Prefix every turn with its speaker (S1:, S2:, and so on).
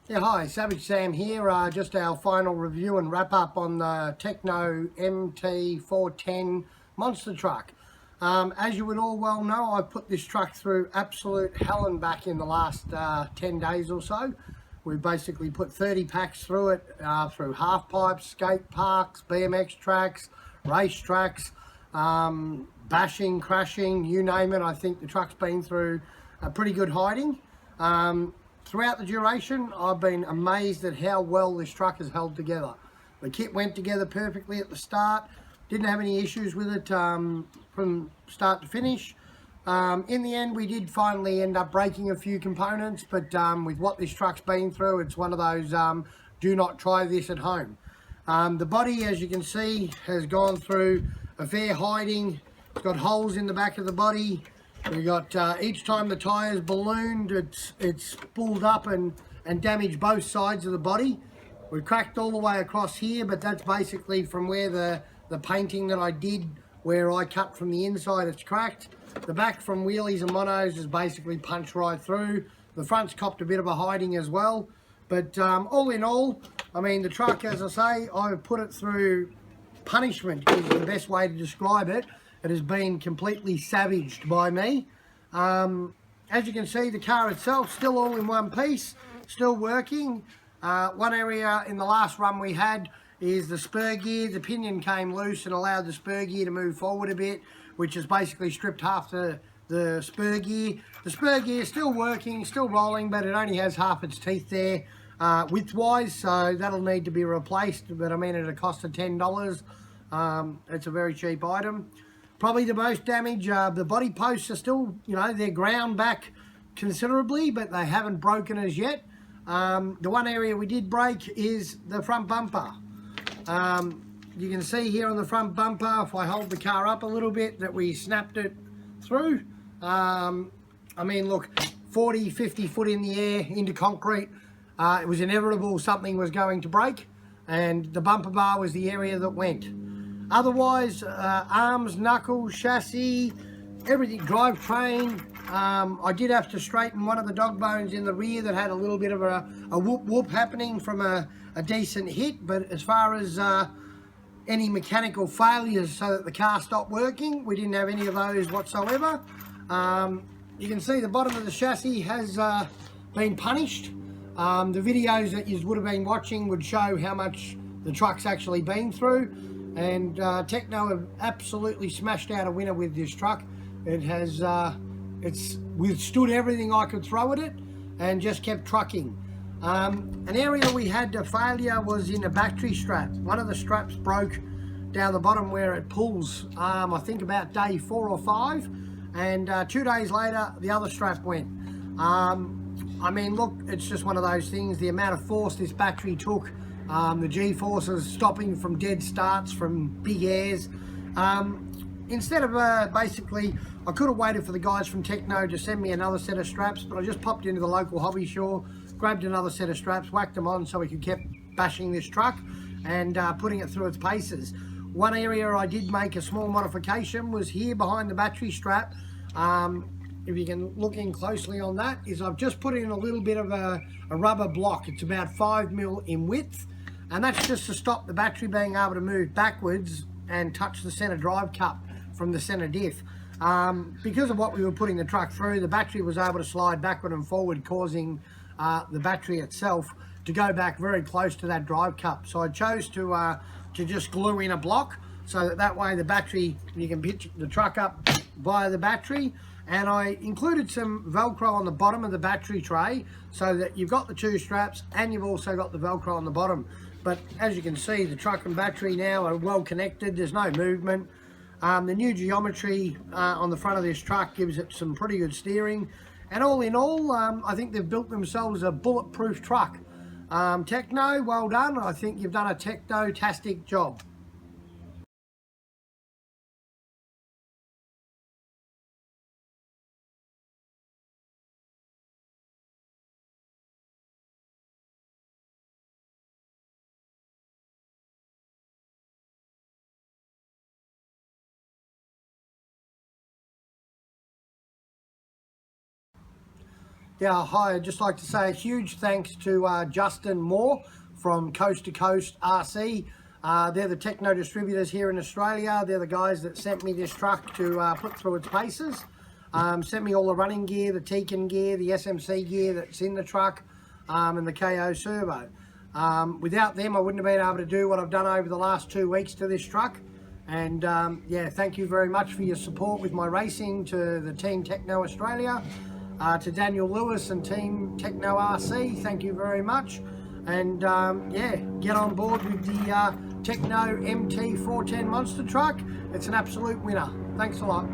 S1: Yeah, hi, SavageSam here. Just our final review and wrap up on the Tekno MT410 Monster Truck. As you would all well know, I've put this truck through absolute hell and back in the last 10 days or so. We've basically put 30 packs through it, through half pipes, skate parks, BMX tracks, race tracks, bashing, crashing, you name it. I think the truck's been through a pretty good hiding. Throughout the duration, I've been amazed at how well this truck has held together. The kit went together perfectly at the start, didn't have any issues with it from start to finish. In the end, we did finally end up breaking a few components, but with what this truck's been through, it's one of those do not try this at home. The body, as you can see, has gone through a fair hiding. It's got holes in the back of the body. We got each time the tyres ballooned, it's spooled up and damaged both sides of the body. We cracked all the way across here, but that's basically from where the painting that I did, where I cut from the inside, it's cracked. The back from wheelies and monos is basically punched right through. The front's copped a bit of a hiding as well. But all in all, I mean, the truck, as I say, I've put it through punishment, is the best way to describe it. It has been completely savaged by me. As you can see, the car itself still all in one piece, still working. One area in the last run we had is the spur gear. The pinion came loose and allowed the spur gear to move forward a bit, which has basically stripped half the spur gear. The spur gear is still working, still rolling, but it only has half its teeth there width-wise, so that'll need to be replaced, but I mean at a cost of $10. It's a very cheap item. Probably the most damage, the body posts are still, you know, they're ground back considerably, but they haven't broken as yet. The one area we did break is the front bumper. You can see here on the front bumper, if I hold the car up a little bit, that we snapped it through. I mean, look, 40, 50 foot in the air into concrete. It was inevitable something was going to break, and the bumper bar was the area that went. Otherwise, arms, knuckles, chassis, everything, drivetrain. I did have to straighten one of the dog bones in the rear that had a little bit of a whoop whoop happening from a decent hit, but as far as any mechanical failures so that the car stopped working, we didn't have any of those whatsoever. You can see the bottom of the chassis has been punished. The videos that you would have been watching would show how much the truck's actually been through, and Tekno have absolutely smashed out a winner with this truck. It has it's withstood everything I could throw at it and just kept trucking. An area we had a failure was in the battery strap. One of the straps broke down the bottom where it pulls, I think about day 4 or 5, and 2 days later the other strap went. I mean, look, it's just one of those things. The amount of force this battery took, the G-forces stopping from dead starts from big airs. Instead of basically, I could have waited for the guys from Tekno to send me another set of straps, but I just popped into the local hobby store, grabbed another set of straps, whacked them on so we could keep bashing this truck and putting it through its paces. One area I did make a small modification was here behind the battery strap. If you can look in closely on that, is I've just put in a little bit of a rubber block. It's about 5 mil in width, and that's just to stop the battery being able to move backwards and touch the center drive cup from the center diff. Because of what we were putting the truck through, the battery was able to slide backward and forward, causing the battery itself to go back very close to that drive cup. So I chose to just glue in a block so that way the battery, you can pitch the truck up via the battery. And I included some Velcro on the bottom of the battery tray so that you've got the 2 straps and you've also got the Velcro on the bottom. But as you can see, the truck and battery now are well connected. There's no movement. The new geometry on the front of this truck gives it some pretty good steering. And all in all, I think they've built themselves a bulletproof truck. Tekno, well done. I think you've done a Tekno-tastic job. Yeah, hi, I'd just like to say a huge thanks to Justin Moore from Coast to Coast RC. They're the Tekno distributors here in Australia. They're the guys that sent me this truck to put through its paces. Sent me all the running gear, the Tekin gear, the SMC gear that's in the truck, and the KO servo. Without them, I wouldn't have been able to do what I've done over the last 2 weeks to this truck. And yeah, thank you very much for your support with my racing, to the Team Tekno Australia, to Daniel Lewis and Team Tekno RC, thank you very much. And yeah, get on board with the Tekno MT410 Monster Truck. It's an absolute winner. Thanks a lot.